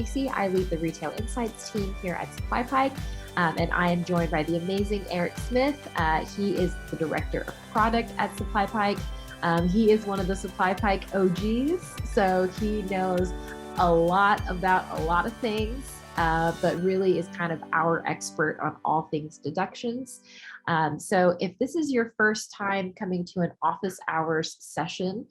Stacy. I lead the Retail Insights team here at SupplyPike, and I am joined by the amazing Eric Smith. He is the Director of Product at SupplyPike. He is one of the SupplyPike OGs, so he knows a lot about a lot of things, but really is kind of our expert on all things deductions. So if this is your first time coming to an office hours session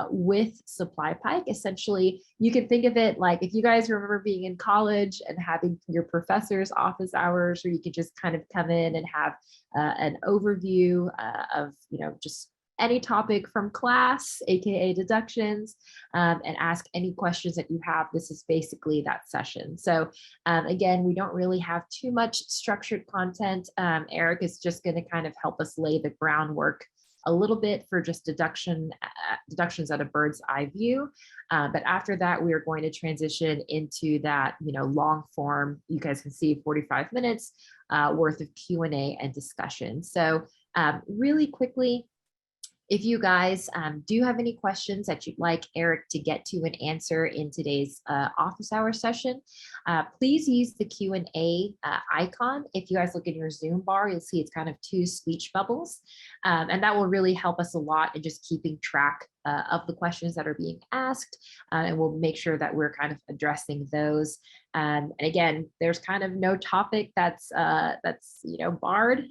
with SupplyPike, essentially you can think of it like if you guys remember being in college and having your professor's office hours, or you could just kind of come in and have an overview of, just any topic from class, aka deductions, and ask any questions that you have. This is basically that session. So again, we don't really have too much structured content. Eric is just going to kind of help us lay the groundwork a little bit for just deductions at a bird's eye view. But after that, we are going to transition into that, long form. You guys can see 45 minutes worth of Q&A and discussion. So really quickly, if you guys do have any questions that you'd like Eric to get to and answer in today's office hour session, please use the Q&A icon. If you guys look in your Zoom bar, you'll see it's kind of two speech bubbles. And that will really help us a lot in just keeping track of the questions that are being asked. And we'll make sure that we're kind of addressing those. And again, there's kind of no topic that's barred.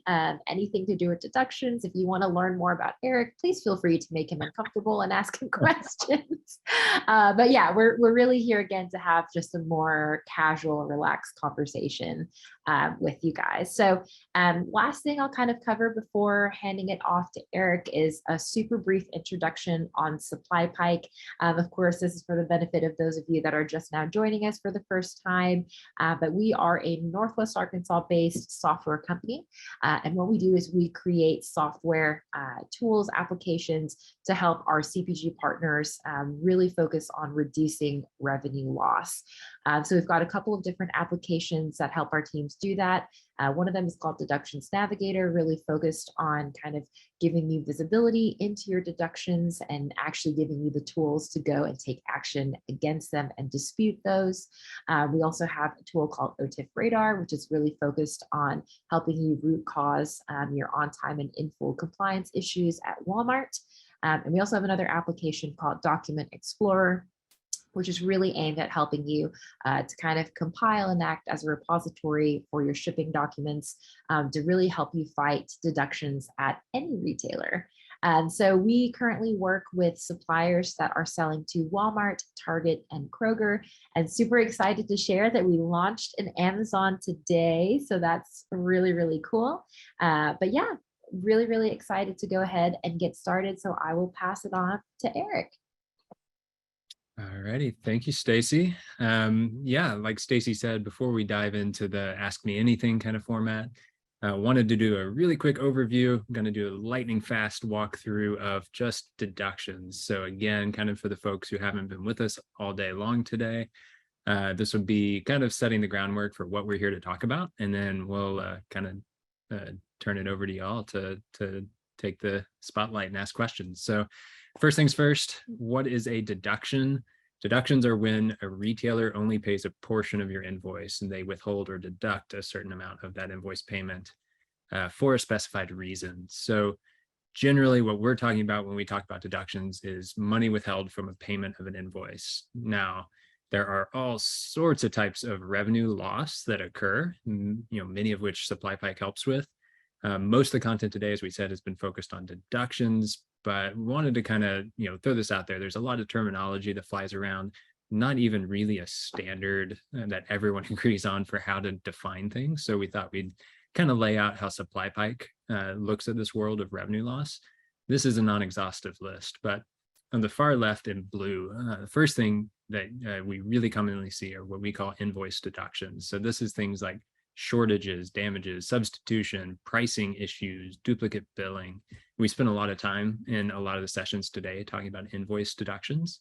Anything to do with deductions. If you want to learn more about Eric, please feel free to make him uncomfortable and ask him questions. But yeah, we're really here again to have just a more casual, relaxed conversation with you guys. So last thing I'll kind of cover before handing it off to Eric is a super brief introduction on SupplyPike. Of course, this is for the benefit of those of you that are just now joining us for the first time, but we are a Northwest Arkansas-based software company. And what we do is we create software tools, applications to help our CPG partners really focus on reducing revenue loss. So we've got a couple of different applications that help our teams do that. One of them is called Deductions Navigator, really focused on kind of giving you visibility into your deductions and actually giving you the tools to go and take action against them and dispute those. We also have a tool called OTIF Radar, which is really focused on helping you root cause your on-time and in-full compliance issues at Walmart. And we also have another application called Document Explorer, which is really aimed at helping you to kind of compile and act as a repository for your shipping documents to really help you fight deductions at any retailer. So we currently work with suppliers that are selling to Walmart, Target, and Kroger, and super excited to share that we launched in Amazon today. So that's really, really cool. But yeah, really, really excited to go ahead and get started. So I will pass it on to Eric. All righty. Thank you, Stacy. Yeah, like Stacy said, before we dive into the Ask Me Anything kind of format, I wanted to do a really quick overview. I'm going to do a lightning fast walkthrough of just deductions. So again, kind of for the folks who haven't been with us all day long today, this would be kind of setting the groundwork for what we're here to talk about. And then we'll kind of turn it over to y'all to take the spotlight and ask questions. So first things first, what is a deduction? Deductions are when a retailer only pays a portion of your invoice and they withhold or deduct a certain amount of that invoice payment for a specified reason. So generally what we're talking about when we talk about deductions is money withheld from a payment of an invoice. Now, there are all sorts of types of revenue loss that occur, many of which SupplyPike helps with. Most of the content today, as we said, has been focused on deductions, but we wanted to kind of, throw this out there. There's a lot of terminology that flies around, not even really a standard that everyone agrees on for how to define things. So we thought we'd kind of lay out how SupplyPike looks at this world of revenue loss. This is a non-exhaustive list, but on the far left in blue, the first thing that we really commonly see are what we call invoice deductions. So this is things like shortages, damages, substitution, pricing issues, duplicate billing. We spent a lot of time in a lot of the sessions today talking about invoice deductions.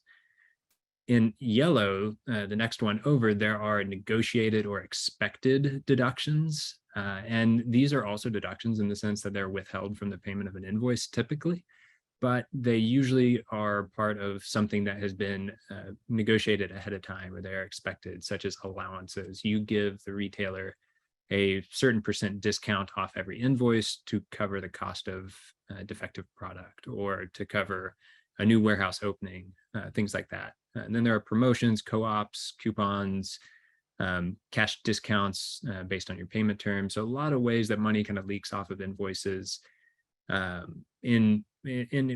In yellow, the next one over, there are negotiated or expected deductions. And these are also deductions in the sense that they're withheld from the payment of an invoice typically. but they usually are part of something that has been negotiated ahead of time, or they're expected, such as allowances. You give the retailer a certain % discount off every invoice to cover the cost of defective product, or to cover a new warehouse opening, things like that. And then there are promotions, co-ops, coupons, cash discounts based on your payment terms. So a lot of ways that money kind of leaks off of invoices in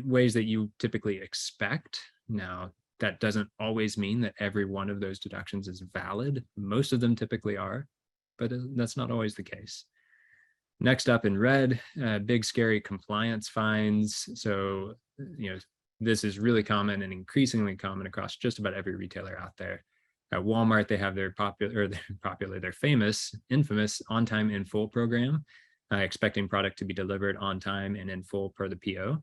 ways that you typically expect. Now, that doesn't always mean that every one of those deductions is valid. Most of them typically are, but that's not always the case. Next up in red, big scary compliance fines. So, this is really common and increasingly common across just about every retailer out there. At Walmart, they have their their famous, infamous on-time in full program, expecting product to be delivered on time and in full per the PO.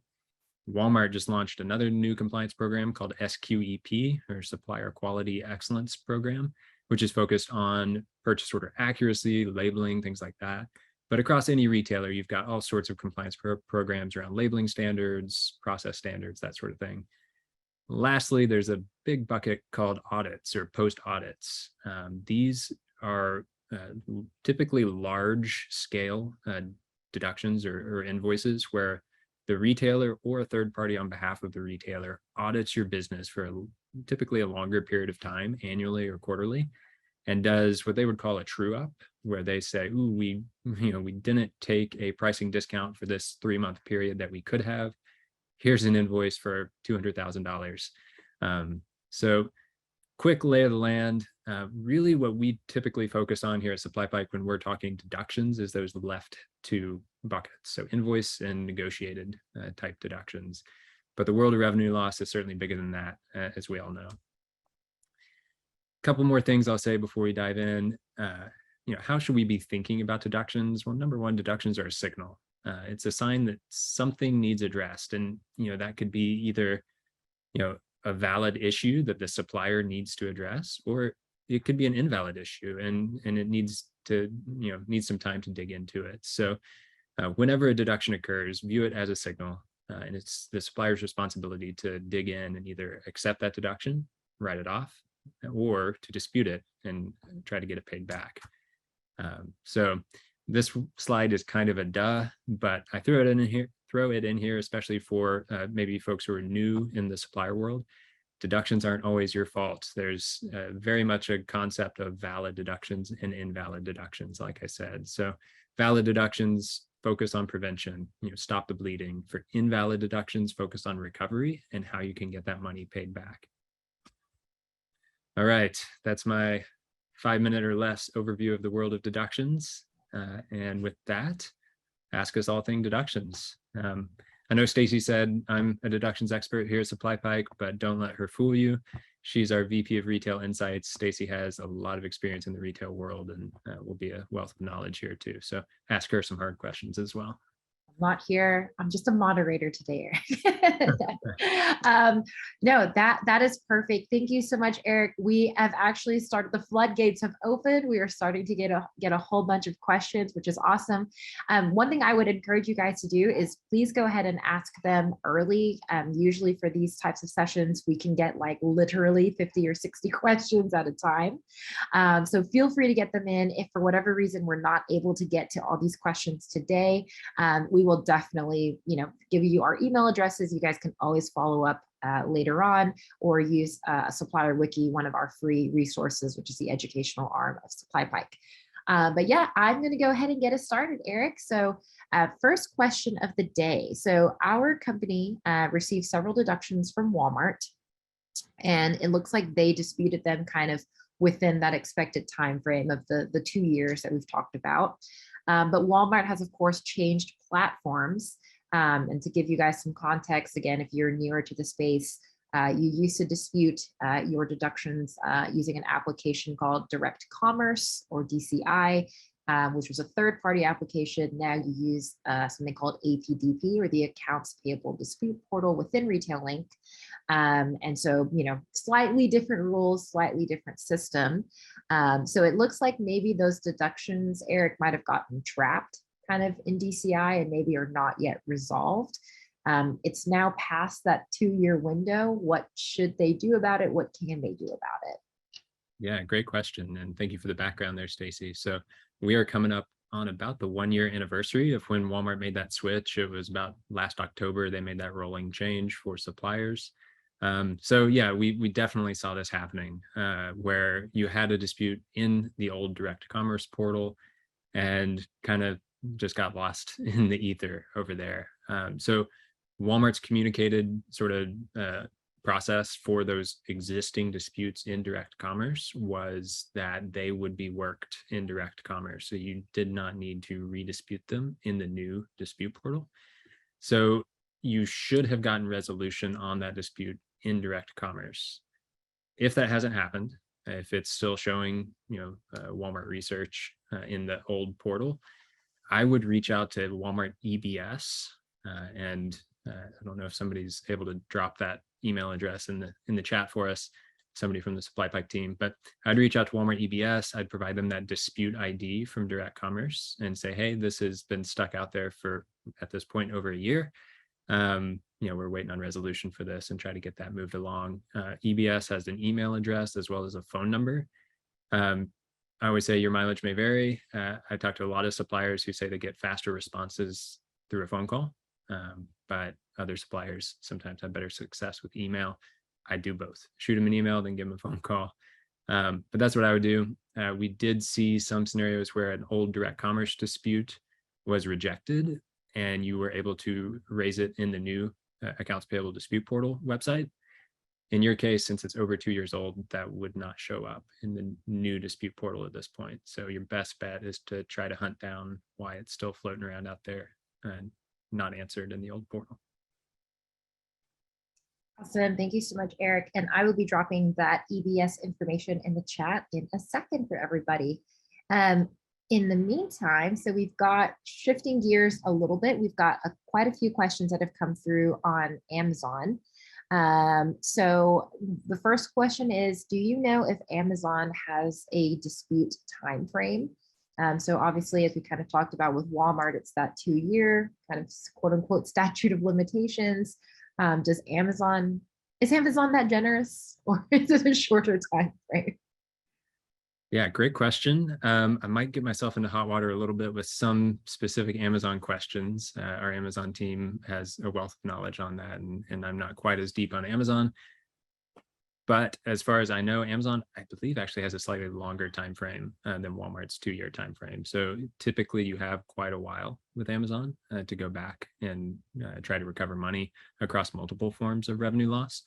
Walmart just launched another new compliance program called SQEP, or Supplier Quality Excellence Program, which is focused on purchase order accuracy, labeling, things like that. But across any retailer, you've got all sorts of compliance programs around labeling standards, process standards, that sort of thing. Lastly, there's a big bucket called audits or post audits. These are typically large scale deductions or invoices where the retailer or a third party on behalf of the retailer audits your business for typically a longer period of time, annually or quarterly, and does what they would call a true up, where they say, ooh, we didn't take a pricing discount for this 3-month period that we could have. Here's an invoice for $200,000. So quick lay of the land. Really what we typically focus on here at SupplyPike when we're talking deductions is those left two buckets. So invoice and negotiated type deductions. But the world of revenue loss is certainly bigger than that, as we all know. Couple more things I'll say before we dive in. How should we be thinking about deductions? Well, number one, deductions are a signal. It's a sign that something needs addressed, and that could be either a valid issue that the supplier needs to address, or it could be an invalid issue, and it needs some time to dig into it. So whenever a deduction occurs, view it as a signal, and it's the supplier's responsibility to dig in and either accept that deduction, write it off, or to dispute it and try to get it paid back. So this slide is kind of a duh, but I throw it in here, especially for maybe folks who are new in the supplier world. Deductions aren't always your fault. There's very much a concept of valid deductions and invalid deductions, like I said. So valid deductions focus on prevention, stop the bleeding. For invalid deductions, focus on recovery and how you can get that money paid back. All right, that's my 5-minute or less overview of the world of deductions. And with that, ask us all things deductions. I know Stacy said I'm a deductions expert here at SupplyPike, but don't let her fool you. She's our VP of Retail Insights. Stacy has a lot of experience in the retail world and will be a wealth of knowledge here too. So ask her some hard questions as well. I'm not here. I'm just a moderator today, Eric. No, that is perfect. Thank you so much, Eric. We have actually started, the floodgates have opened. We are starting to get a whole bunch of questions, which is awesome. One thing I would encourage you guys to do is please go ahead and ask them early. Usually for these types of sessions, we can get like literally 50 or 60 questions at a time. So feel free to get them in. If for whatever reason we're not able to get to all these questions today, we will definitely, give you our email addresses. You guys can always follow up later on, or use Supplier Wiki, one of our free resources, which is the educational arm of SupplyPike. But yeah, I'm going to go ahead and get us started, Eric. So first question of the day. So our company received several deductions from Walmart, and it looks like they disputed them kind of within that expected time frame of the 2 years that we've talked about. But Walmart has, of course, changed platforms. And to give you guys some context, again, if you're newer to the space, you used to dispute your deductions using an application called Direct Commerce, or DCI, which was a third-party application. Now you use something called APDP, or the Accounts Payable Dispute Portal within RetailLink. And so, slightly different rules, slightly different system. So it looks like maybe those deductions, Eric, might have gotten trapped kind of in DCI and maybe are not yet resolved. It's now past that 2-year window. What should they do about it? What can they do about it? Yeah, great question. And thank you for the background there, Stacy. So we are coming up on about the 1-year anniversary of when Walmart made that switch. It was about last October, they made that rolling change for suppliers. So yeah, we definitely saw this happening where you had a dispute in the old direct commerce portal and kind of just got lost in the ether over there. So Walmart's communicated sort of process for those existing disputes in direct commerce was that they would be worked in direct commerce. So you did not need to redispute them in the new dispute portal. So you should have gotten resolution on that dispute in direct commerce. If that hasn't happened, if it's still showing, Walmart research in the old portal, I would reach out to Walmart EBS, and I don't know if somebody's able to drop that email address in the chat for us, somebody from the Supply Pike team, but I'd reach out to Walmart EBS. I'd provide them that dispute ID from direct commerce and say, hey, this has been stuck out there for, at this point, over a year. We're waiting on resolution for this and try to get that moved along. EBS has an email address as well as a phone number. I always say your mileage may vary. I talk to a lot of suppliers who say they get faster responses through a phone call, but other suppliers sometimes have better success with email. I do both. Shoot them an email, then give them a phone call. But that's what I would do. We did see some scenarios where an old direct commerce dispute was rejected and you were able to raise it in the new accounts payable dispute portal website. In your case, since it's over 2 years old, that would not show up in the new dispute portal at this point. So your best bet is to try to hunt down why it's still floating around out there and not answered in the old portal. Awesome. Thank you so much, Eric. And I will be dropping that EBS information in the chat in a second for everybody. In the meantime, so we've got, shifting gears a little bit, we've got quite a few questions that have come through on Amazon. So the first question is, do you know if Amazon has a dispute time frame? So obviously, as we kind of talked about with Walmart, it's that 2-year kind of quote unquote statute of limitations. Is Amazon that generous, or is it a shorter time frame? Yeah, great question. I might get myself into hot water a little bit with some specific Amazon questions. Our Amazon team has a wealth of knowledge on that, and I'm not quite as deep on Amazon. But as far as I know, Amazon, I believe, actually has a slightly longer time frame than Walmart's 2-year time frame. So typically you have quite a while with Amazon to go back and try to recover money across multiple forms of revenue loss.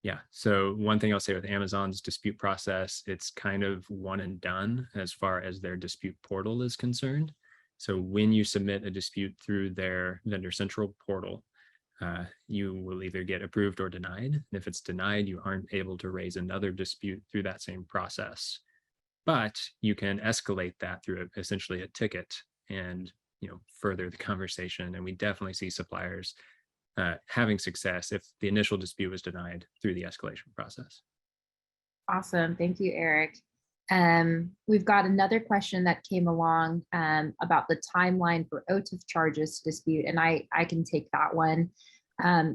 Yeah, so one thing I'll say with Amazon's dispute process, it's kind of one and done as far as their dispute portal is concerned. So when you submit a dispute through their Vendor Central portal, you will either get approved or denied. And if it's denied, you aren't able to raise another dispute through that same process. But you can escalate that through essentially a ticket and further the conversation. And we definitely see suppliers having success if the initial dispute was denied through the escalation process. Awesome. Thank you, Eric. We've got another question that came along about the timeline for OTIF charges to dispute, and I can take that one.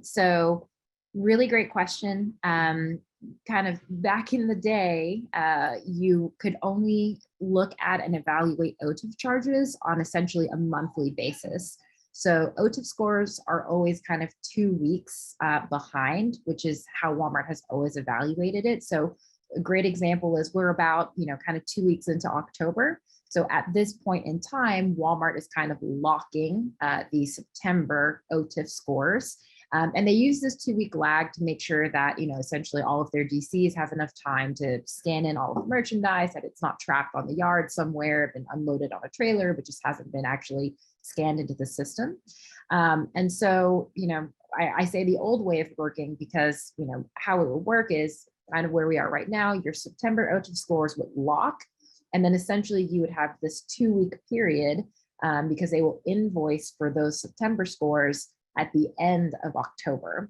So really great question. Kind of back in the day, you could only look at and evaluate OTIF charges on essentially a monthly basis. So OTIF scores are always kind of 2 weeks behind, which is how Walmart has always evaluated it. So a great example is we're about, kind of 2 weeks into October. So at this point in time, Walmart is kind of locking the September OTIF scores. And they use this 2-week lag to make sure that, essentially all of their DCs have enough time to scan in all of the merchandise, that it's not trapped on the yard somewhere, been unloaded on a trailer, but just hasn't been actually scanned into the system. And so, I say the old way of working because, how it would work is kind of where we are right now. Your September OTIF scores would lock, and then essentially you would have this 2-week period because they will invoice for those September scores at the end of October.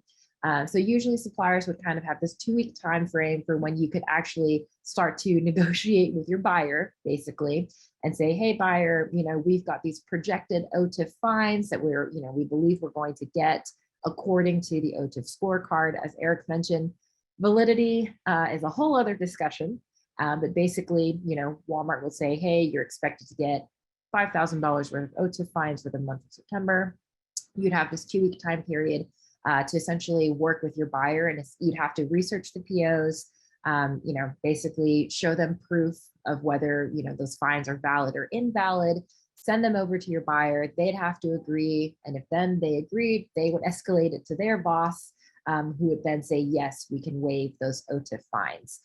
So usually suppliers would kind of have this 2-week time frame for when you could actually start to negotiate with your buyer, basically, and say, hey, buyer, we've got these projected OTIF fines that we believe we're going to get according to the OTIF scorecard. As Eric mentioned, validity is a whole other discussion. But basically, Walmart will say, hey, you're expected to get $5,000 worth of OTIF fines for the month of September. You'd have this 2-week time period to essentially work with your buyer, and you'd have to research the POs, basically show them proof of whether, those fines are valid or invalid, send them over to your buyer. They'd have to agree. And if then they agreed, they would escalate it to their boss, who would then say, yes, we can waive those OTIF fines.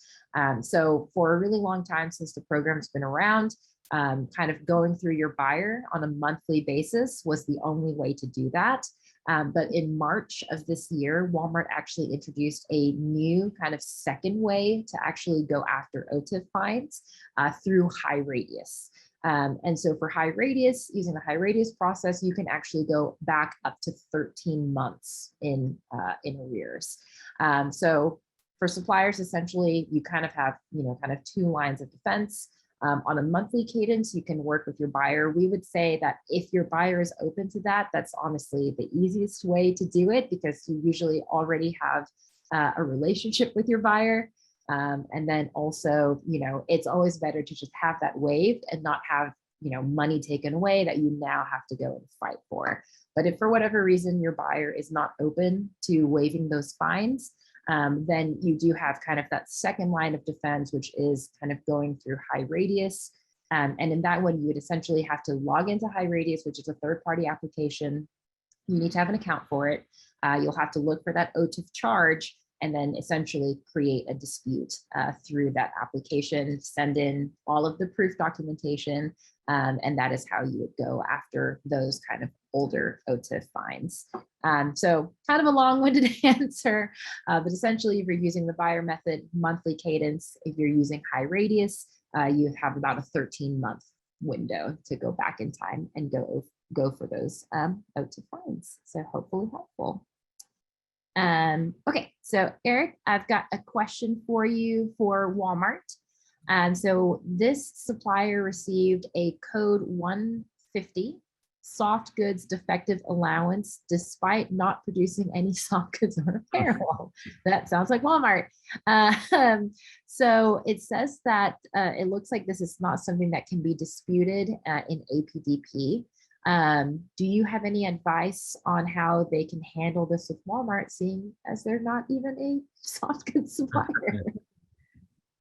So for a really long time, since the program's been around, kind of going through your buyer on a monthly basis was the only way to do that. But in March of this year, Walmart actually introduced a new kind of second way to actually go after OTIF fines through high radius. And so for high radius, using the high radius process, you can actually go back up to 13 months in arrears. So for suppliers, essentially, you kind of have, kind of two lines of defense. On a monthly cadence, you can work with your buyer. We would say that if your buyer is open to that, that's honestly the easiest way to do it, because you usually already have a relationship with your buyer. And then also, it's always better to just have that waived and not have, money taken away that you now have to go and fight for. But if for whatever reason your buyer is not open to waiving those fines, then you do have kind of that second line of defense, which is kind of going through high radius. And in that one, you would essentially have to log into high radius, which is a third-party application. You need to have an account for it. You'll have to look for that OTIF charge and then essentially create a dispute through that application, send in all of the proof documentation, and that is how you would go after those kind of older OTIF fines. So kind of a long-winded answer, but essentially if you're using the buyer method monthly cadence, if you're using high radius, you have about a 13-month window to go back in time and go for those OTIF fines. So hopefully helpful. Okay, so Eric, I've got a question for you for Walmart. So this supplier received a code 150 soft goods defective allowance despite not producing any soft goods or apparel. That sounds like Walmart. So it says that it looks like this is not something that can be disputed in APDP. Do you have any advice on how they can handle this with Walmart, seeing as they're not even a soft goods supplier?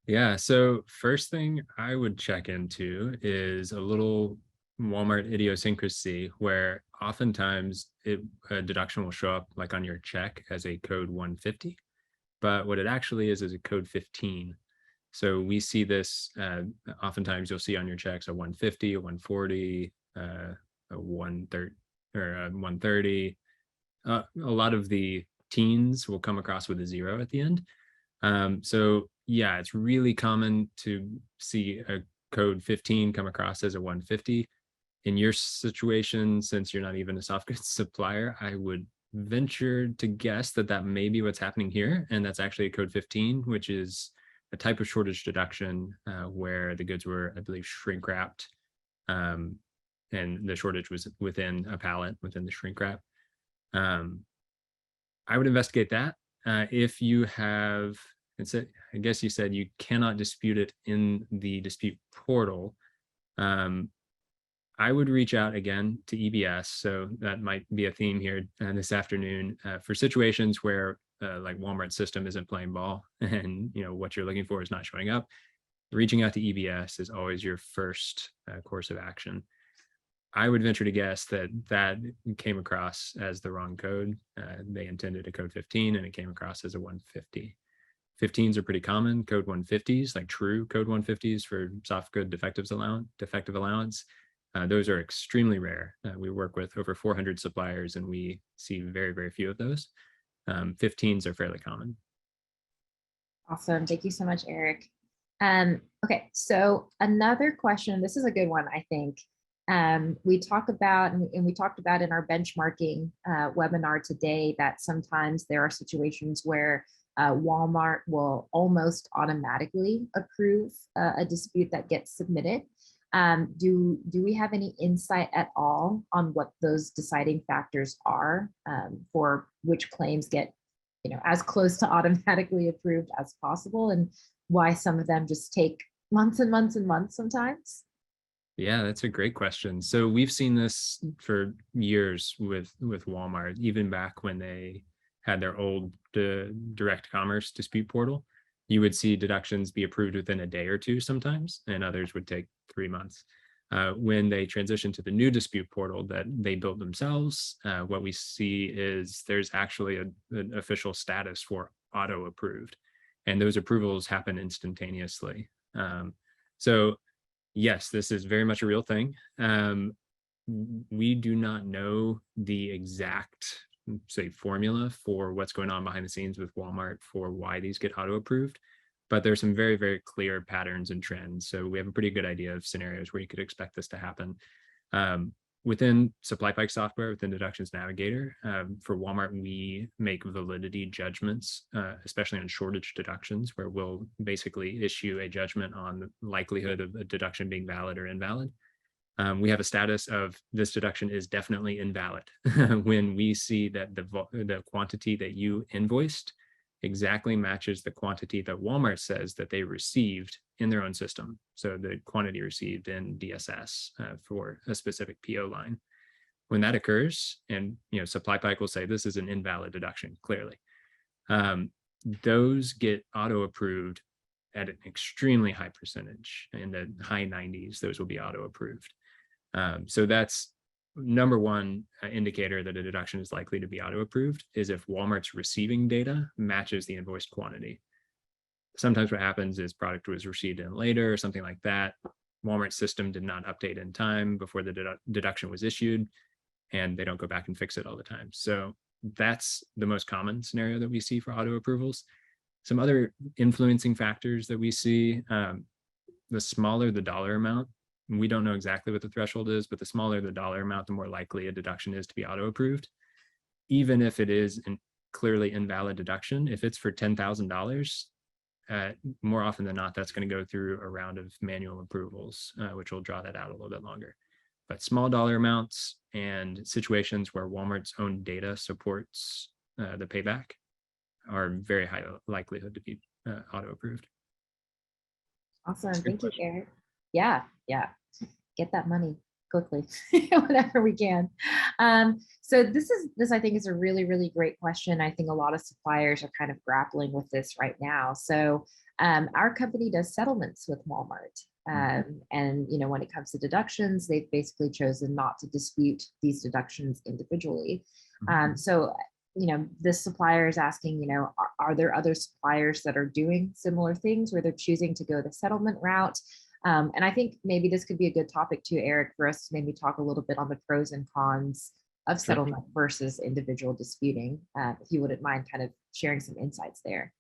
Yeah, so first thing I would check into is a little Walmart idiosyncrasy where oftentimes a deduction will show up like on your check as a code 150, but what it actually is a code 15. So we see this, oftentimes you'll see on your checks a 150, a 140, a 130, or a 130. A lot of the teens will come across with a 0 at the end. So yeah, it's really common to see a code 15 come across as a 150. In your situation, since you're not even a soft goods supplier, I would venture to guess that that may be what's happening here. And that's actually a code 15, which is a type of shortage deduction where the goods were, I believe, shrink wrapped. And the shortage was within a pallet, within the shrink wrap. I would investigate that. If you have, I guess you said you cannot dispute it in the dispute portal. I would reach out again to EBS. So that might be a theme here this afternoon for situations where like Walmart's system isn't playing ball and what you're looking for is not showing up. Reaching out to EBS is always your first course of action. I would venture to guess that that came across as the wrong code. They intended a code 15 and it came across as a 150. 15s are pretty common. Code 150s, like true code 150s for soft good defective allowance. Those are extremely rare. We work with over 400 suppliers and we see very, very few of those. 15s are fairly common. Awesome. Thank you so much, Eric. Okay, so another question, this is a good one, I think. We talk about, and we talked about in our benchmarking webinar today, that sometimes there are situations where Walmart will almost automatically approve a dispute that gets submitted. Do we have any insight at all on what those deciding factors are for which claims get, as close to automatically approved as possible, and why some of them just take months and months and months sometimes? Yeah, that's a great question. So we've seen this for years with Walmart, even back when they had their old direct commerce dispute portal. You would see deductions be approved within a day or two sometimes, and others would take 3 months. When they transitioned to the new dispute portal that they built themselves, what we see is there's actually an official status for auto approved, and those approvals happen instantaneously. So yes, this is very much a real thing. We do not know the exact, say, formula for what's going on behind the scenes with Walmart for why these get auto approved, but there's some very, very clear patterns and trends. So we have a pretty good idea of scenarios where you could expect this to happen. Within SupplyPike software, within Deductions Navigator, for Walmart, we make validity judgments, especially on shortage deductions, where we'll basically issue a judgment on the likelihood of a deduction being valid or invalid. We have a status of this deduction is definitely invalid when we see that the quantity that you invoiced exactly matches the quantity that Walmart says that they received in their own system. So the quantity received in DSS for a specific PO line. When that occurs, and SupplyPike will say this is an invalid deduction, clearly. Those get auto approved at an extremely high percentage. In the high 90s, those will be auto approved. So that's number one indicator that a deduction is likely to be auto approved, is if Walmart's receiving data matches the invoiced quantity. Sometimes what happens is product was received in later or something like that. Walmart's system did not update in time before the deduction was issued, and they don't go back and fix it all the time. So that's the most common scenario that we see for auto approvals. Some other influencing factors that we see, the smaller the dollar amount, we don't know exactly what the threshold is, but the smaller the dollar amount, the more likely a deduction is to be auto approved. Even if it is a clearly invalid deduction, if it's for $10,000, more often than not, that's going to go through a round of manual approvals, which will draw that out a little bit longer. But small dollar amounts and situations where Walmart's own data supports the payback are very high likelihood to be auto approved. Awesome. Thank you, Eric. Yeah. Get that money quickly, whenever we can. So this I think is a really, really great question. I think a lot of suppliers are kind of grappling with this right now. So our company does settlements with Walmart. And when it comes to deductions, they've basically chosen not to dispute these deductions individually. So this supplier is asking, are there other suppliers that are doing similar things where they're choosing to go the settlement route? And I think maybe this could be a good topic too, Eric, for us to maybe talk a little bit on the pros and cons of settlement versus individual disputing, if you wouldn't mind kind of sharing some insights there.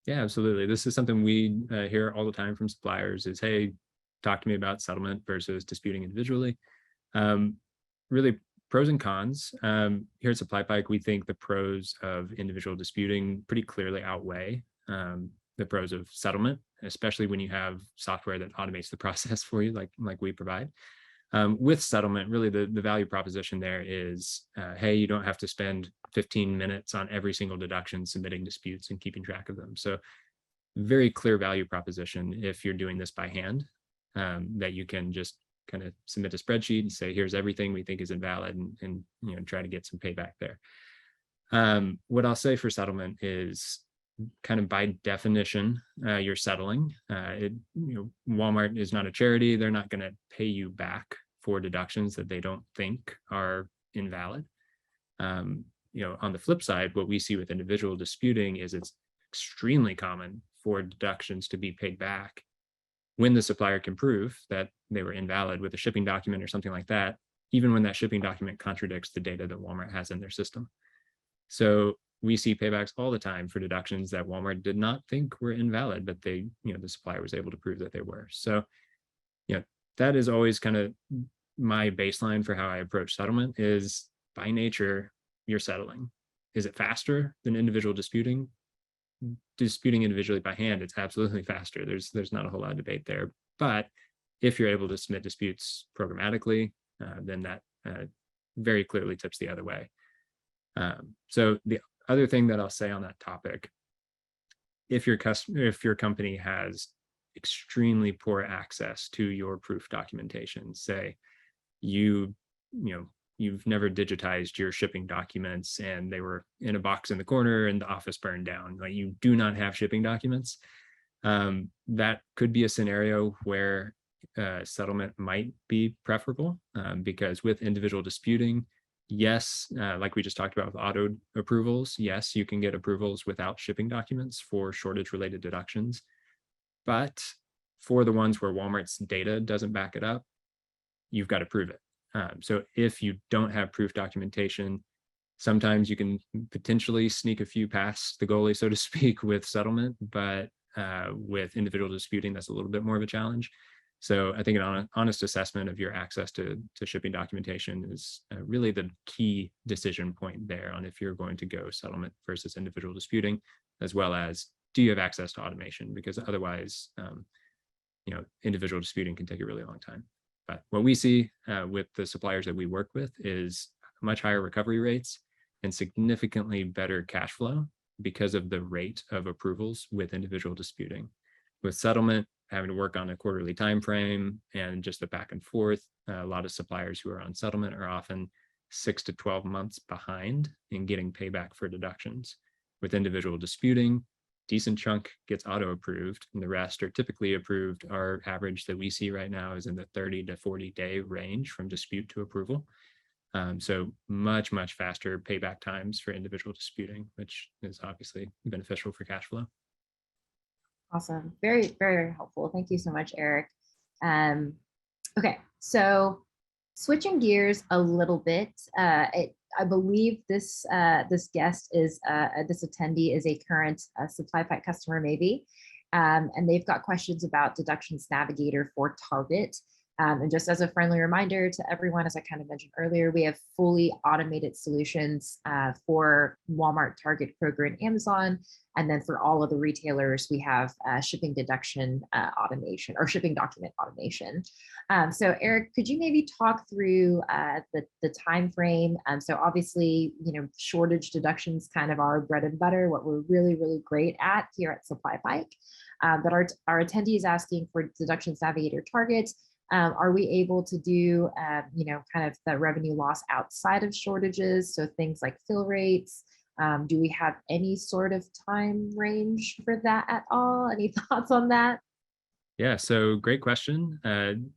Yeah, absolutely. This is something we hear all the time from suppliers is, hey, talk to me about settlement versus disputing individually. Really, pros and cons. Here at SupplyPike, we think the pros of individual disputing pretty clearly outweigh the pros of settlement, especially when you have software that automates the process for you, like we provide. With settlement, really the value proposition there is, hey, you don't have to spend 15 minutes on every single deduction submitting disputes and keeping track of them. So very clear value proposition if you're doing this by hand, that you can just kind of submit a spreadsheet and say, here's everything we think is invalid, and try to get some payback there. What I'll say for settlement is kind of by definition, you're settling. Walmart is not a charity. They're not going to pay you back for deductions that they don't think are invalid. On the flip side, what we see with individual disputing is it's extremely common for deductions to be paid back when the supplier can prove that they were invalid with a shipping document or something like that, even when that shipping document contradicts the data that Walmart has in their system. So we see paybacks all the time for deductions that Walmart did not think were invalid, but the supplier was able to prove that they were. So, that is always kind of my baseline for how I approach settlement is, by nature, you're settling. Is it faster than individual disputing? Disputing individually by hand, it's absolutely faster. There's not a whole lot of debate there. But if you're able to submit disputes programmatically, then that very clearly tips the other way. So the other thing that I'll say on that topic, if your company has extremely poor access to your proof documentation, say you've never digitized your shipping documents and they were in a box in the corner and the office burned down, like you do not have shipping documents, that could be a scenario where settlement might be preferable, because with individual disputing, yes, like we just talked about with auto approvals, yes, you can get approvals without shipping documents for shortage related deductions. But for the ones where Walmart's data doesn't back it up, you've got to prove it. So if you don't have proof documentation, sometimes you can potentially sneak a few past the goalie, so to speak, with settlement, but with individual disputing, that's a little bit more of a challenge. So I think an honest assessment of your access to shipping documentation is really the key decision point there on if you're going to go settlement versus individual disputing, as well as do you have access to automation? Because otherwise, individual disputing can take a really long time. But what we see with the suppliers that we work with is much higher recovery rates and significantly better cash flow because of the rate of approvals with individual disputing. With settlement, having to work on a quarterly time frame and just the back and forth, a lot of suppliers who are on settlement are often 6 to 12 months behind in getting payback for deductions. With individual disputing, decent chunk gets auto approved and the rest are typically approved. Our average that we see right now is in the 30 to 40 day range from dispute to approval. So much faster payback times for individual disputing, which is obviously beneficial for cash flow. Awesome. Very, very helpful. Thank you so much, Eric. Okay, so switching gears a little bit, I believe this guest is this attendee is a current SupplyPike customer, maybe, and they've got questions about Deductions Navigator for Target. And just as a friendly reminder to everyone, as I kind of mentioned earlier, we have fully automated solutions for Walmart, Target, Kroger, and Amazon. And then for all of the retailers, we have shipping deduction automation or shipping document automation. So Eric, could you maybe talk through the time frame? So obviously, shortage deductions kind of our bread and butter, what we're really, really great at here at SupplyPike. But our attendee is asking for Deductions Navigator Target. Are we able to do, kind of the revenue loss outside of shortages? So things like fill rates. Do we have any sort of time range for that at all? Any thoughts on that? Yeah, so great question.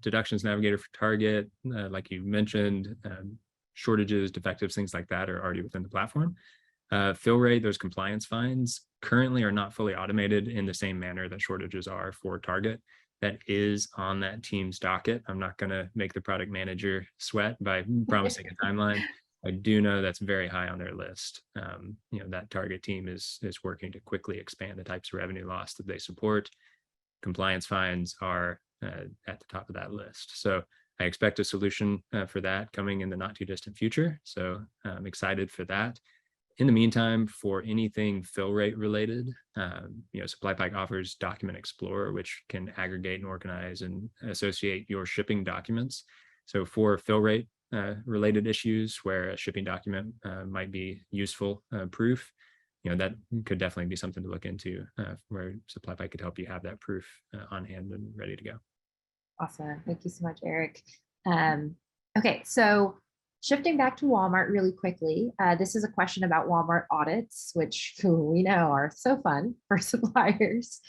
Deductions Navigator for Target, like you mentioned, shortages, defectives, things like that are already within the platform. Fill rate, those compliance fines currently are not fully automated in the same manner that shortages are for Target. That is on that team's docket. I'm not going to make the product manager sweat by promising a timeline. I do know that's very high on their list. That Target team is working to quickly expand the types of revenue loss that they support. Compliance fines are at the top of that list. So I expect a solution for that coming in the not too distant future. So I'm excited for that. In the meantime, for anything fill rate related, SupplyPike offers Document Explorer, which can aggregate and organize and associate your shipping documents. So for fill rate related issues where a shipping document might be useful proof, that could definitely be something to look into where SupplyPike could help you have that proof on hand and ready to go. Awesome. Thank you so much, Eric. Okay, so shifting back to Walmart really quickly, this is a question about Walmart audits, which we know are so fun for suppliers.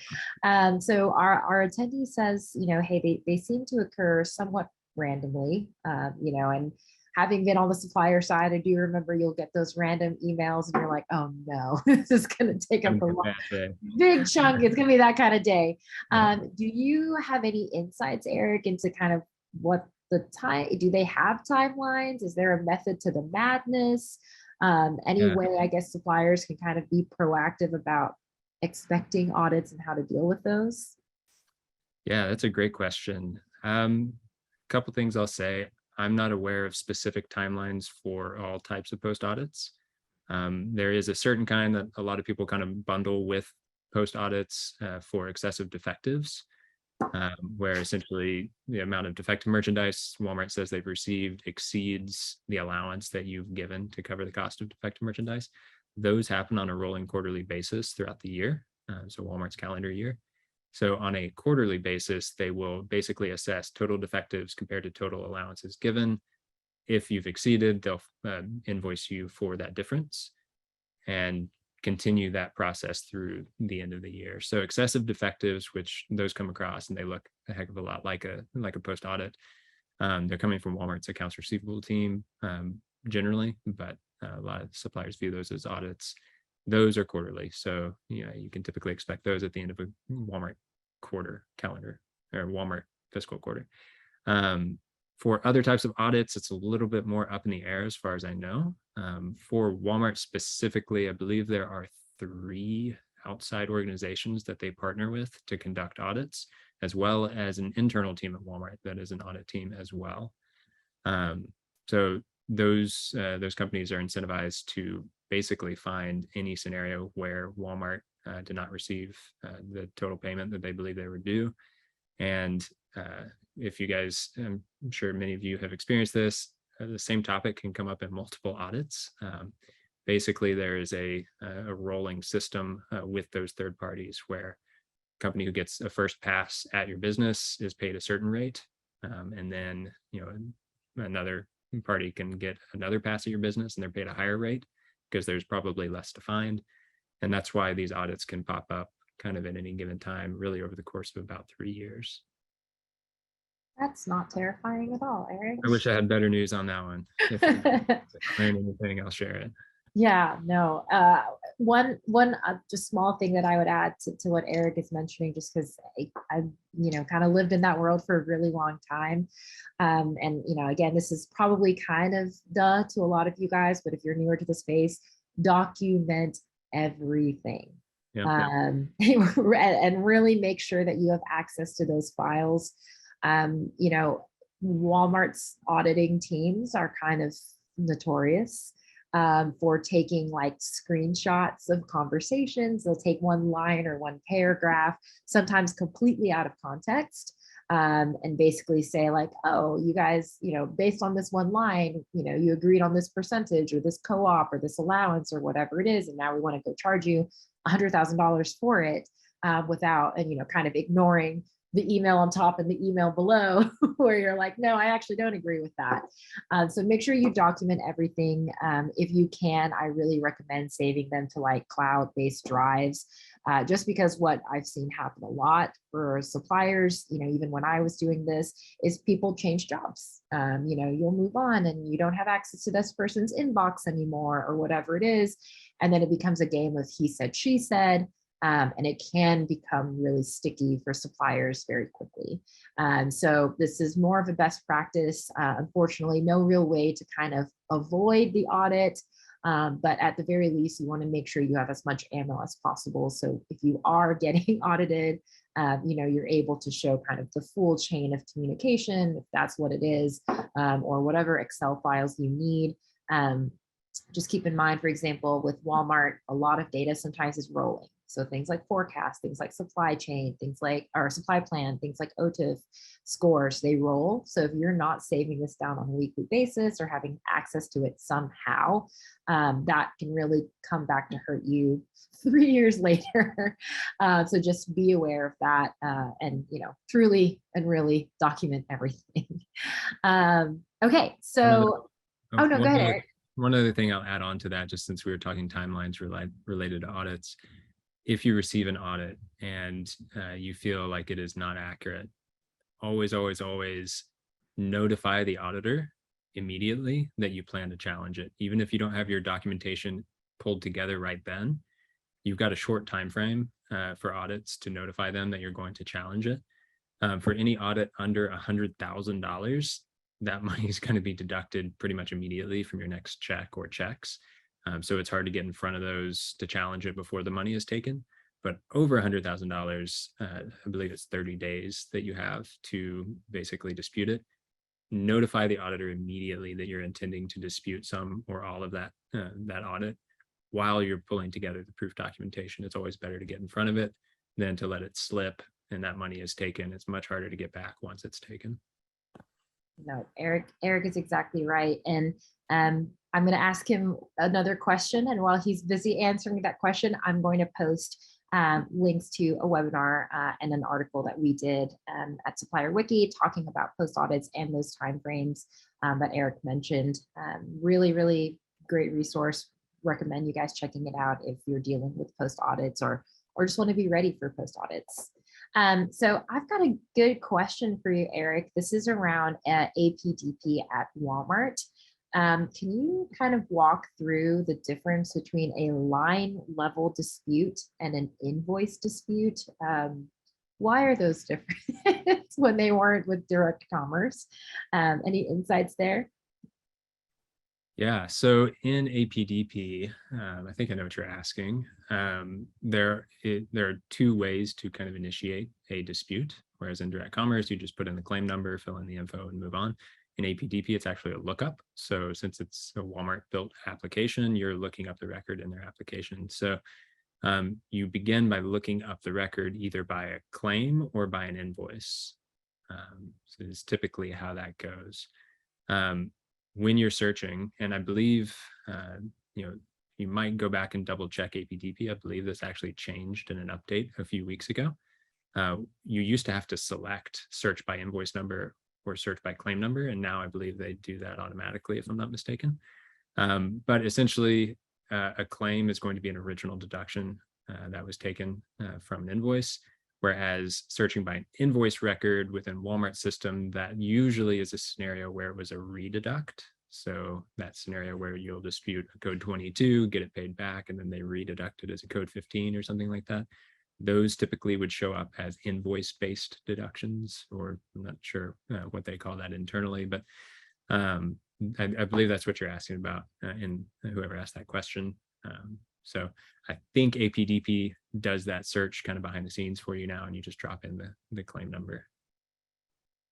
So our attendee says, hey, they seem to occur somewhat randomly, and having been on the supplier side, I do remember you'll get those random emails and you're like, oh no, this is going to take up a big chunk. It's going to be that kind of day. Do you have any insights, Eric, into kind of what the time, do they have timelines? Is there a method to the madness? Any way, I guess, suppliers can kind of be proactive about expecting audits and how to deal with those? Yeah, that's a great question. Couple things I'll say. I'm not aware of specific timelines for all types of post audits. There is a certain kind that a lot of people kind of bundle with post audits for excessive defectives, where essentially the amount of defective merchandise Walmart says they've received exceeds the allowance that you've given to cover the cost of defective merchandise. Those happen on a rolling quarterly basis throughout the year, so Walmart's calendar year. So on a quarterly basis, they will basically assess total defectives compared to total allowances given. If you've exceeded, they'll invoice you for that difference and continue that process through the end of the year. So excessive defectives, which those come across and they look a heck of a lot like a post audit. They're coming from Walmart's accounts receivable team generally, but a lot of suppliers view those as audits. Those are quarterly. So you can typically expect those at the end of a Walmart quarter calendar or Walmart fiscal quarter. For other types of audits, it's a little bit more up in the air as far as I know. For Walmart specifically, I believe there are 3 outside organizations that they partner with to conduct audits, as well as an internal team at Walmart that is an audit team as well. So those companies are incentivized to basically find any scenario where Walmart did not receive the total payment that they believe they were due. And if you guys, I'm sure many of you have experienced this, the same topic can come up in multiple audits. Basically, there is a rolling system with those third parties where a company who gets a first pass at your business is paid a certain rate. And then, another party can get another pass at your business and they're paid a higher rate because there's probably less to find. And that's why these audits can pop up kind of at any given time, really over the course of about 3 years. That's not terrifying at all, Eric. I wish I had better news on that one. If I learn anything, I'll share it. Yeah, no. One just small thing that I would add to what Eric is mentioning, just because I kind of lived in that world for a really long time. And again, this is probably kind of duh to a lot of you guys, but if you're newer to the space, document everything. And really make sure that you have access to those files. Walmart's auditing teams are kind of notorious for taking like screenshots of conversations. They'll take one line or one paragraph, sometimes completely out of context, and basically say like, oh, you guys, based on this one line, you agreed on this percentage or this co-op or this allowance or whatever it is, and now we want to go charge you $100,000 for it, without, and kind of ignoring the email on top and the email below where you're like, no, I actually don't agree with that. So make sure you document everything. If you can, I really recommend saving them to like cloud-based drives, just because what I've seen happen a lot for suppliers, even when I was doing this, is people change jobs. You'll move on and you don't have access to this person's inbox anymore or whatever it is. And then it becomes a game of he said, she said. And it can become really sticky for suppliers very quickly. So this is more of a best practice. Unfortunately, no real way to kind of avoid the audit, but at the very least, you want to make sure you have as much ammo as possible. So if you are getting audited, you're able to show kind of the full chain of communication, if that's what it is, or whatever Excel files you need. Just keep in mind, for example, with Walmart, a lot of data sometimes is rolling. So things like forecast, things like supply chain, things like our supply plan, things like OTIF scores, they roll. So if you're not saving this down on a weekly basis or having access to it somehow, that can really come back to hurt you 3 years later. So just be aware of that, and truly and really document everything. Okay, so no, go ahead, Eric. One other thing I'll add on to that, just since we were talking timelines related to audits, if you receive an audit and you feel like it is not accurate, always notify the auditor immediately that you plan to challenge it. Even if you don't have your documentation pulled together right then, you've got a short time frame for audits to notify them that you're going to challenge it. For any audit under $100,000, that money is going to be deducted pretty much immediately from your next check or checks. So it's hard to get in front of those to challenge it before the money is taken. But over $100,000, I believe it's 30 days that you have to basically dispute it. notify the auditor immediately that you're intending to dispute some or all of that audit while you're pulling together the proof documentation. It's always better to get in front of it than to let it slip and that money is taken. It's much harder to get back once it's taken. No, Eric is exactly right. And I'm going to ask him another question. And while he's busy answering that question, I'm going to post links to a webinar and an article that we did at Supplier Wiki talking about post audits and those timeframes that Eric mentioned. Really, really great resource. Recommend you guys checking it out if you're dealing with post audits or just want to be ready for post audits. So I've got a good question for you, Eric. This is around APDP at Walmart. Can you kind of walk through the difference between a line level dispute and an invoice dispute? Why are those different when they weren't with direct commerce? Any insights there? Yeah, so in APDP, I think I know what you're asking. There are two ways to kind of initiate a dispute, whereas in direct commerce, you just put in the claim number, fill in the info, and move on. In APDP, it's actually a lookup. So since it's a Walmart-built application, you're looking up the record in their application. So you begin by looking up the record either by a claim or by an invoice. So it's typically how that goes. When you're searching, and I believe, you might go back and double check APDP. I believe this actually changed in an update a few weeks ago. You used to have to select search by invoice number or search by claim number, and now I believe they do that automatically, if I'm not mistaken. But essentially, a claim is going to be an original deduction that was taken from an invoice. Whereas searching by an invoice record within Walmart system, that usually is a scenario where it was a rededuct. So that scenario where you'll dispute a code 22, get it paid back, and then they rededuct it as a code 15 or something like that. Those typically would show up as invoice-based deductions, or I'm not sure what they call that internally, but I believe that's what you're asking about in whoever asked that question. So I think APDP does that search kind of behind the scenes for you now, and you just drop in the claim number.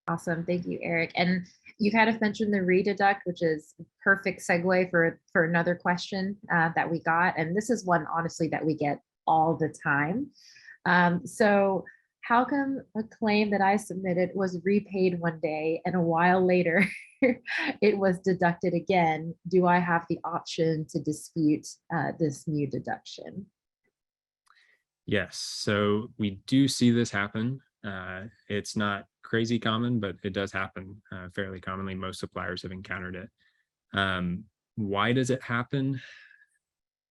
Awesome. Thank you, Eric. And you kind of mentioned the rededuct, which is a perfect segue for another question that we got. And this is one, honestly, that we get all the time. So how come a claim that I submitted was repaid one day and a while later it was deducted again? Do I have the option to dispute this new deduction? Yes, so we do see this happen. It's not crazy common, but it does happen fairly commonly. Most suppliers have encountered it. Why does it happen?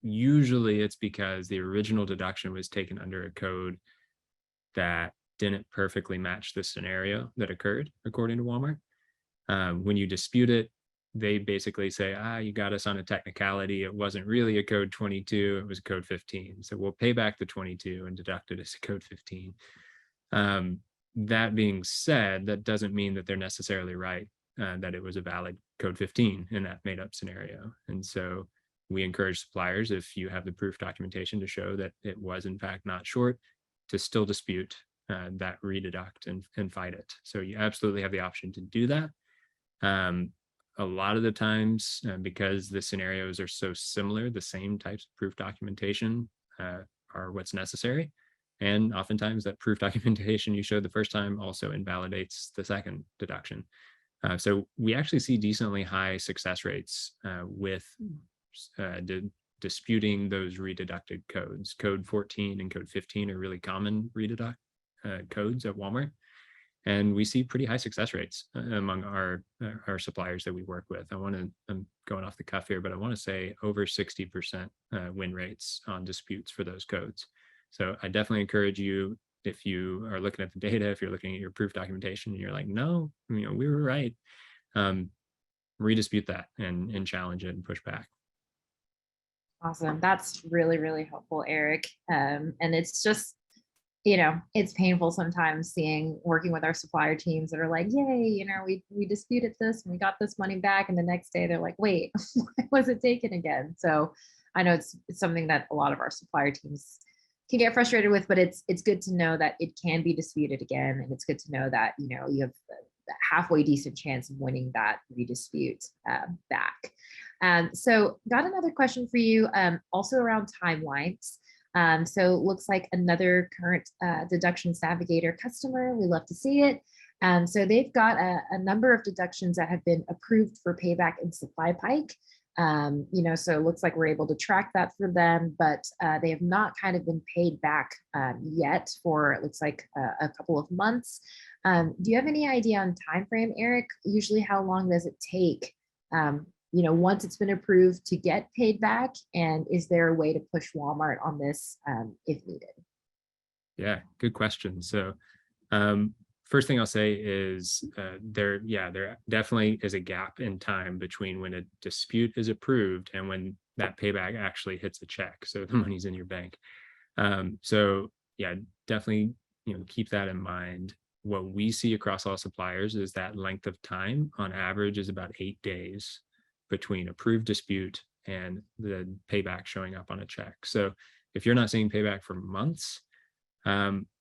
Usually it's because the original deduction was taken under a code that didn't perfectly match the scenario that occurred, according to Walmart. When you dispute it, they basically say, you got us on a technicality. It wasn't really a code 22, it was code 15. So we'll pay back the 22 and deduct it as a code 15. That being said, that doesn't mean that they're necessarily right, that it was a valid code 15 in that made up scenario. And so we encourage suppliers, if you have the proof documentation to show that it was in fact not short, to still dispute that rededuct and fight it. So you absolutely have the option to do that. A lot of the times, because the scenarios are so similar, the same types of proof documentation are what's necessary. And oftentimes that proof documentation you showed the first time also invalidates the second deduction. So we actually see decently high success rates with disputing those rededucted codes. Code 14 and code 15 are really common rededuct codes at Walmart. And we see pretty high success rates among our suppliers that we work with. I'm going off the cuff here, but I want to say over 60% win rates on disputes for those codes. So I definitely encourage you, if you are looking at the data, if you're looking at your proof documentation and you're like, no, we were right, redispute that and challenge it and push back. Awesome. That's really, really helpful, Eric. And it's just, it's painful sometimes working with our supplier teams that are like, yay, we disputed this and we got this money back. And the next day they're like, wait, why was it taken again? So I know it's something that a lot of our supplier teams can get frustrated with, but it's good to know that it can be disputed again. And it's good to know that, you have halfway decent chance of winning that redispute back. So got another question for you, also around timelines. So looks like another current Deductions Navigator customer. We love to see it. So they've got a number of deductions that have been approved for payback in SupplyPike. So it looks like we're able to track that for them, but they have not kind of been paid back yet for, it looks like a couple of months. Do you have any idea on time frame, Eric? Usually how long does it take, once it's been approved to get paid back? And is there a way to push Walmart on this if needed? Yeah, good question. So first thing I'll say is there definitely is a gap in time between when a dispute is approved and when that payback actually hits a check. So the money's in your bank. So yeah, definitely, keep that in mind. What we see across all suppliers is that length of time on average is about 8 days between approved dispute and the payback showing up on a check. So if you're not seeing payback for months,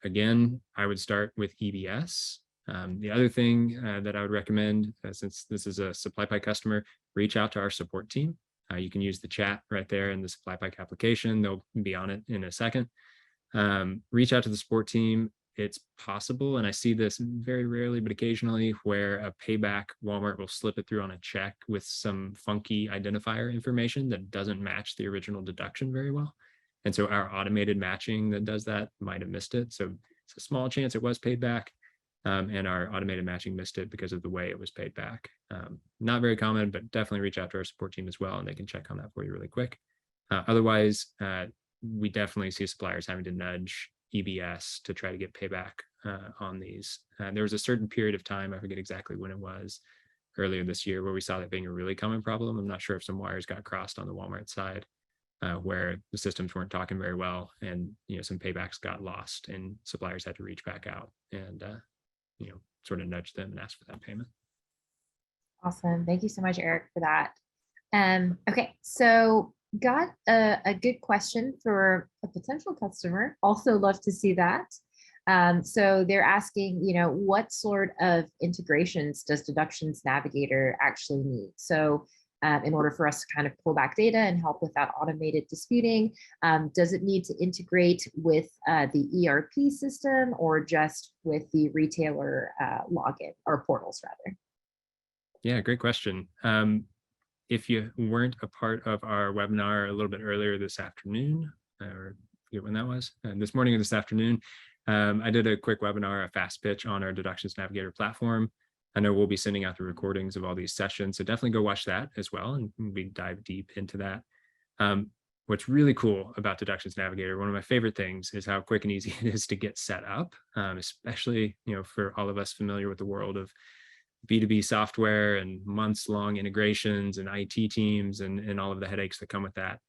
again, I would start with EBS. The other thing that I would recommend, since this is a SupplyPike customer, reach out to our support team. You can use the chat right there in the SupplyPike application. They'll be on it in a second. Reach out to the support team. It's possible, and I see this very rarely, but occasionally, where a payback, Walmart will slip it through on a check with some funky identifier information that doesn't match the original deduction very well. And so our automated matching that does that might have missed it. So it's a small chance it was paid back, and our automated matching missed it because of the way it was paid back. Not very common, but definitely reach out to our support team as well, and they can check on that for you really quick. Otherwise, we definitely see suppliers having to nudge EBS to try to get payback on these. There was a certain period of time, I forget exactly when it was, earlier this year, where we saw that being a really common problem. I'm not sure if some wires got crossed on the Walmart side, where the systems weren't talking very well, and some paybacks got lost, and suppliers had to reach back out and sort of nudge them and ask for that payment. Awesome. Thank you so much, Eric, for that. Okay, so got a good question for a potential customer. Also love to see that. So they're asking, what sort of integrations does Deductions Navigator actually need? So in order for us to kind of pull back data and help with that automated disputing, does it need to integrate with the ERP system, or just with the retailer login or portals rather? Yeah, great question. If you weren't a part of our webinar a little bit earlier this afternoon, or I forget when that was, this morning or this afternoon, I did a quick webinar, a fast pitch on our Deductions Navigator platform. I know we'll be sending out the recordings of all these sessions, so definitely go watch that as well, and we dive deep into that. What's really cool about Deductions Navigator, one of my favorite things, is how quick and easy it is to get set up, especially for all of us familiar with the world of B2B software and months-long integrations and IT teams and all of the headaches that come with that.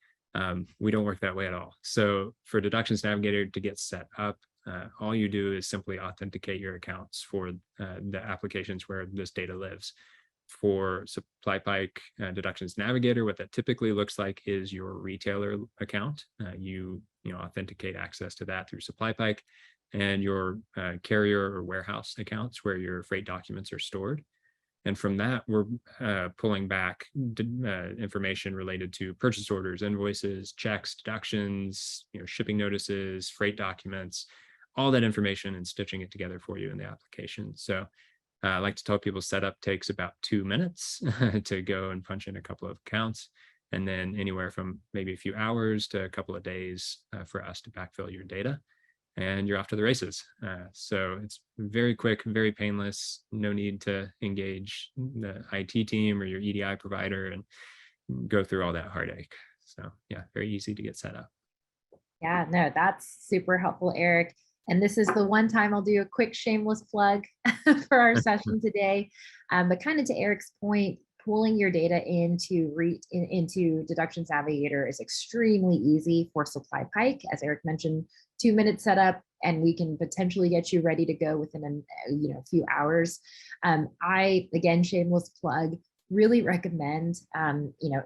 We don't work that way at all. So for Deductions Navigator to get set up, all you do is simply authenticate your accounts for the applications where this data lives. For SupplyPike Deductions Navigator, what that typically looks like is your retailer account. You authenticate access to that through SupplyPike, and your carrier or warehouse accounts where your freight documents are stored. And from that, we're pulling back information related to purchase orders, invoices, checks, deductions, shipping notices, freight documents, all that information, and stitching it together for you in the application. So I like to tell people setup takes about 2 minutes to go and punch in a couple of accounts, and then anywhere from maybe a few hours to a couple of days for us to backfill your data, and you're off to the races. So it's very quick, very painless, no need to engage the IT team or your EDI provider and go through all that heartache. So yeah, very easy to get set up. Yeah, no, that's super helpful, Eric. And this is the one time I'll do a quick shameless plug for our session today. But kind of to Eric's point, pulling your data into Deductions Navigator is extremely easy for SupplyPike. As Eric mentioned, 2-minute setup, and we can potentially get you ready to go within a few hours. I, again, shameless plug, really recommend,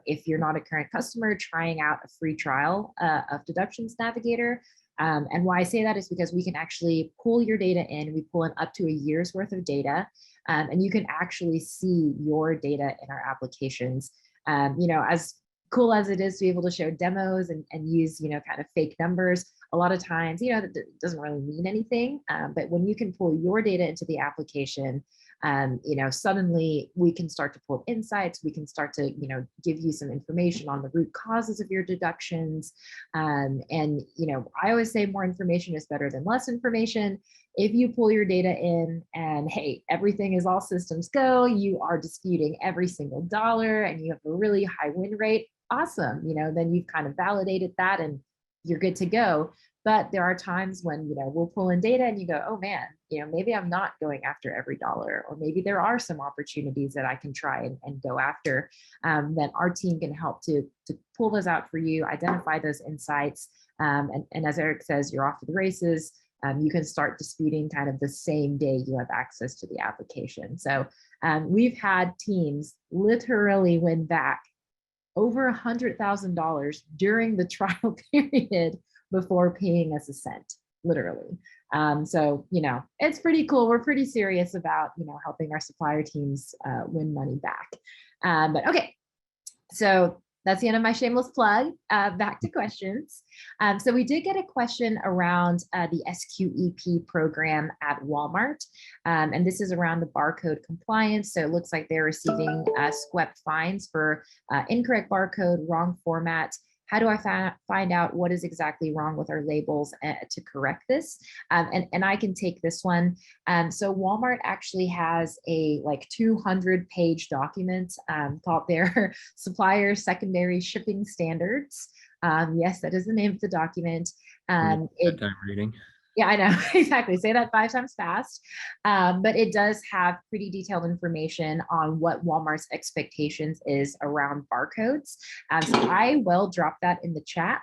if you're not a current customer, trying out a free trial of Deductions Navigator. And why I say that is because we can actually pull your data in. We pull in up to a year's worth of data, and you can actually see your data in our applications. As cool as it is to be able to show demos and use, kind of fake numbers, a lot of times, that doesn't really mean anything. But when you can pull your data into the application, suddenly we can start to pull insights. We can start to, give you some information on the root causes of your deductions. I always say more information is better than less information. If you pull your data in and hey, everything is all systems go, you are disputing every single dollar and you have a really high win rate, awesome. Then you've kind of validated that and you're good to go. But there are times when, we'll pull in data and you go, oh man, maybe I'm not going after every dollar, or maybe there are some opportunities that I can try and go after. Then our team can help to pull those out for you, identify those insights. And as Eric says, you're off to the races. You can start disputing kind of the same day you have access to the application. So we've had teams literally win back over $100,000 during the trial period before paying us a cent, literally. So, it's pretty cool. We're pretty serious about, helping our supplier teams win money back. But okay, so that's the end of my shameless plug. Back to questions. So we did get a question around the SQEP program at Walmart. And this is around the barcode compliance. So it looks like they're receiving SQEP fines for incorrect barcode, wrong format. How do I find out what is exactly wrong with our labels to correct this? And I can take this one. So Walmart actually has a 200-page document called their Supplier Secondary Shipping Standards. Yes, that is the name of the document. Time reading. Yeah, I know, exactly. Say that 5 times fast. But it does have pretty detailed information on what Walmart's expectations is around barcodes. So I will drop that in the chat.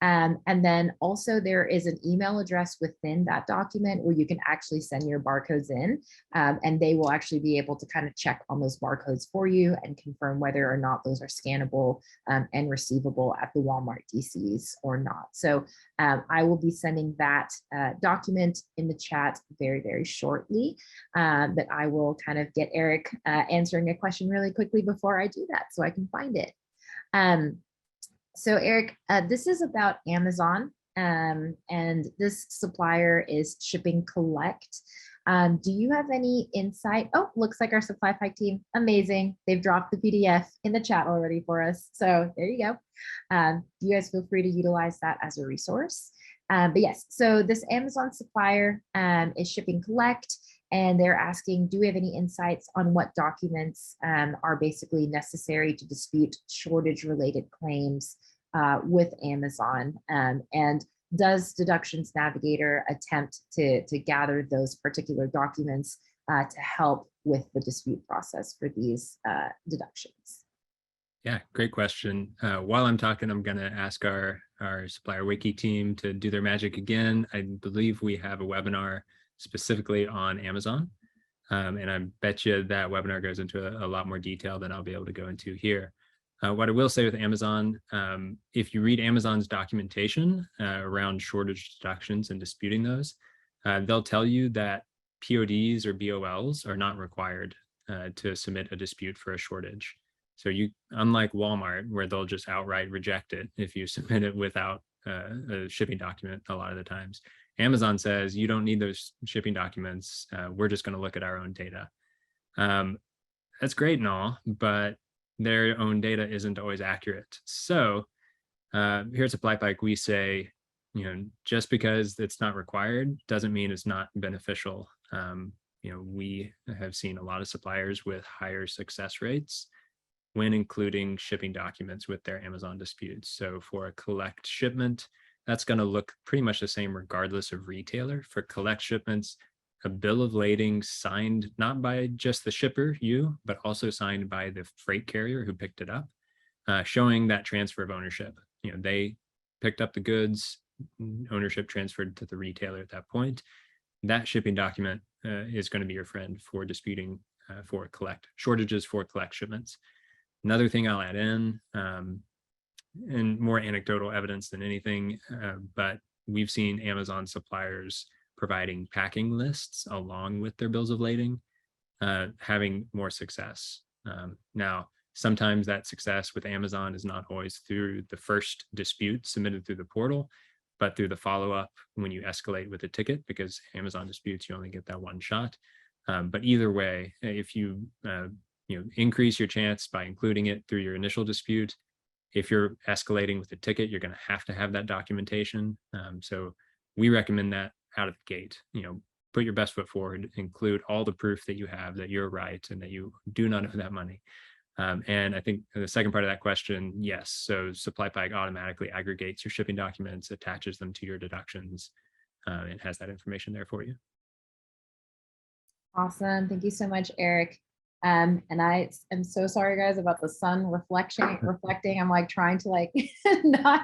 And then also there is an email address within that document where you can actually send your barcodes in, and they will actually be able to kind of check on those barcodes for you and confirm whether or not those are scannable and receivable at the Walmart DCs or not. So I will be sending that document in the chat very, very shortly. But I will kind of get Eric answering a question really quickly before I do that so I can find it. So Eric, this is about Amazon, and this supplier is Shipping Collect. Do you have any insight? Oh, looks like our Supply Pike team, amazing. They've dropped the PDF in the chat already for us. So there you go. You guys feel free to utilize that as a resource. But yes, so this Amazon supplier is Shipping Collect. And they're asking, do we have any insights on what documents are basically necessary to dispute shortage-related claims with Amazon? And does Deductions Navigator attempt to gather those particular documents to help with the dispute process for these deductions? Yeah, great question. While I'm talking, I'm going to ask our supplier wiki team to do their magic again. I believe we have a webinar specifically on Amazon. And I bet you that webinar goes into a lot more detail than I'll be able to go into here. What I will say with Amazon, if you read Amazon's documentation around shortage deductions and disputing those, they'll tell you that PODs or BOLs are not required to submit a dispute for a shortage. So unlike Walmart, where they'll just outright reject it if you submit it without a shipping document a lot of the times, Amazon says you don't need those shipping documents. We're just going to look at our own data. That's great and all, but their own data isn't always accurate. So here at Supply Pike, we say, just because it's not required doesn't mean it's not beneficial. We have seen a lot of suppliers with higher success rates when including shipping documents with their Amazon disputes. So for a collect shipment, that's going to look pretty much the same regardless of retailer. For collect shipments, a bill of lading signed not by just the shipper, you, but also signed by the freight carrier who picked it up, showing that transfer of ownership. They picked up the goods, ownership transferred to the retailer at that point. That shipping document is going to be your friend for disputing for shortages for collect shipments. Another thing I'll add in, and more anecdotal evidence than anything, but we've seen Amazon suppliers providing packing lists along with their bills of lading, having more success. Now, sometimes that success with Amazon is not always through the first dispute submitted through the portal, but through the follow-up when you escalate with a ticket, because Amazon disputes, you only get that one shot. But either way, if you increase your chance by including it through your initial dispute, if you're escalating with a ticket, you're going to have that documentation. So we recommend that out of the gate. Put your best foot forward, include all the proof that you have that you're right and that you do not owe that money. And I think the second part of that question, yes. So SupplyPike automatically aggregates your shipping documents, attaches them to your deductions, and has that information there for you. Awesome. Thank you so much, Eric. And I am so sorry, guys, about the sun reflecting. I'm like trying to like not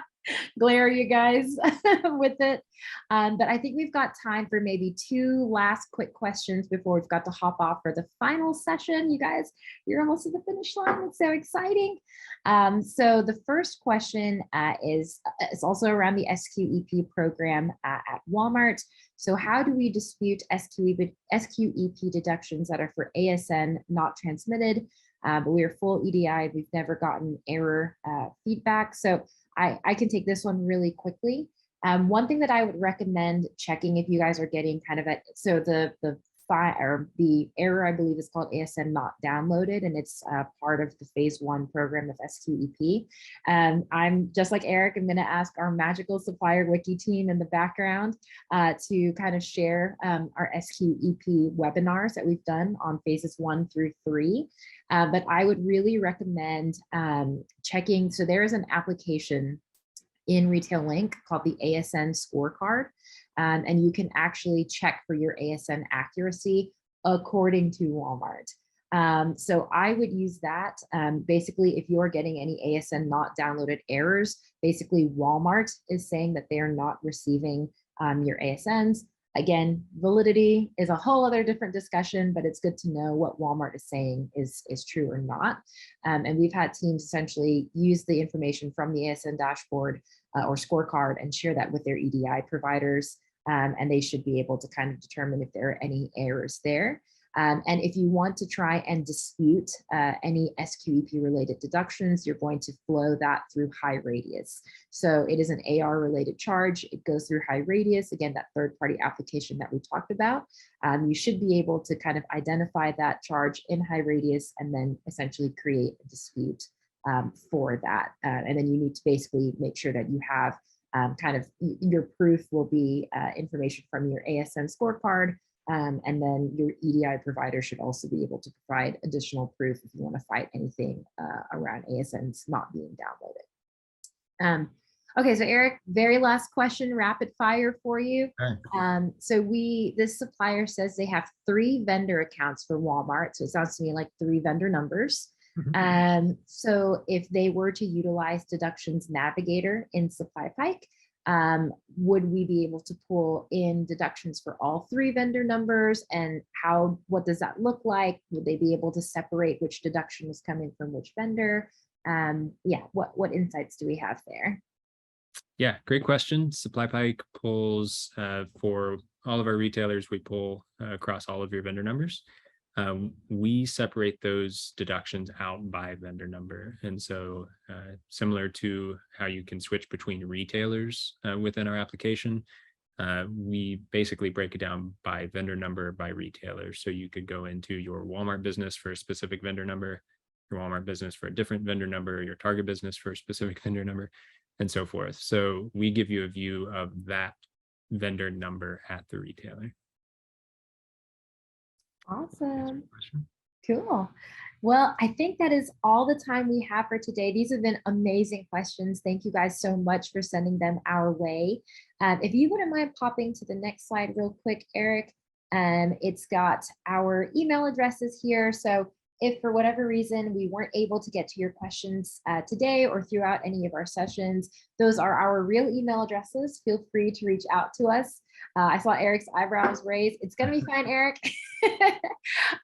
glare you guys with it. But I think we've got time for maybe 2 last quick questions before we've got to hop off for the final session. You guys, you're almost at the finish line. It's so exciting. So the first question is also around the SQEP program at Walmart. So how do we dispute SQEP deductions that are for ASN not transmitted, but we are full EDI, we've never gotten error feedback. So I can take this one really quickly. One thing that I would recommend checking if you guys are getting kind of so the error, I believe, is called ASN not downloaded, and it's part of the phase 1 program of SQEP. I'm just like Eric, I'm going to ask our magical supplier wiki team in the background to kind of share our SQEP webinars that we've done on phases 1 through 3. But I would really recommend checking. So there is an application in Retail Link called the ASN scorecard. And you can actually check for your ASN accuracy according to Walmart. So I would use that. Basically, if you're getting any ASN not downloaded errors, basically Walmart is saying that they are not receiving your ASNs. Again, validity is a whole other different discussion, but it's good to know what Walmart is saying is true or not. And we've had teams essentially use the information from the ASN dashboard or scorecard and share that with their EDI providers. And they should be able to kind of determine if there are any errors there. And if you want to try and dispute any SQEP related deductions, you're going to flow that through HighRadius. So it is an AR related charge. It goes through HighRadius, again, that third-party application that we talked about. You should be able to kind of identify that charge in HighRadius and then essentially create a dispute for that. And then you need to basically make sure that you have kind of your proof will be information from your ASN scorecard. And then your EDI provider should also be able to provide additional proof if you want to fight anything around ASNs not being downloaded. Okay, so Eric, very last question, rapid fire for you. Right. So this supplier says they have 3 vendor accounts for Walmart. So it sounds to me like 3 vendor numbers. So if they were to utilize Deductions Navigator in SupplyPike, would we be able to pull in deductions for all 3 vendor numbers, and what does that look like? Would they be able to separate which deduction is coming from which vendor? Yeah, what insights do we have there? Yeah, great question. SupplyPike pulls for all of our retailers, we pull across all of your vendor numbers. We separate those deductions out by vendor number. And so similar to how you can switch between retailers within our application, we basically break it down by vendor number by retailer. So you could go into your Walmart business for a specific vendor number, your Walmart business for a different vendor number, your Target business for a specific vendor number, and so forth. So we give you a view of that vendor number at the retailer. Awesome. Cool. Well, I think that is all the time we have for today. These have been amazing questions. Thank you guys so much for sending them our way. If you wouldn't mind popping to the next slide real quick, Eric, it's got our email addresses here. So if for whatever reason we weren't able to get to your questions today or throughout any of our sessions, those are our real email addresses. Feel free to reach out to us. I saw Eric's eyebrows raised. It's going to be fine, Eric.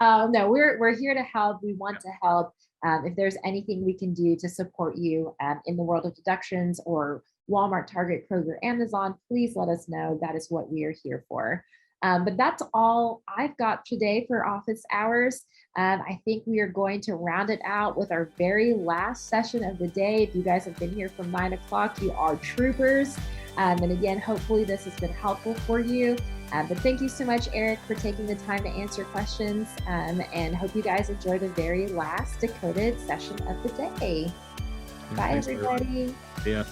No, we're here to help. We want to help. If there's anything we can do to support you in the world of deductions, or Walmart, Target, Kroger, Amazon, please let us know. That is what we are here for. But that's all I've got today for office hours. I think we are going to round it out with our very last session of the day. If you guys have been here from 9 o'clock, you are troopers. And again, hopefully this has been helpful for you. But thank you so much, Eric, for taking the time to answer questions. And hope you guys enjoy the very last Decoded session of the day. Bye, everybody. Yeah.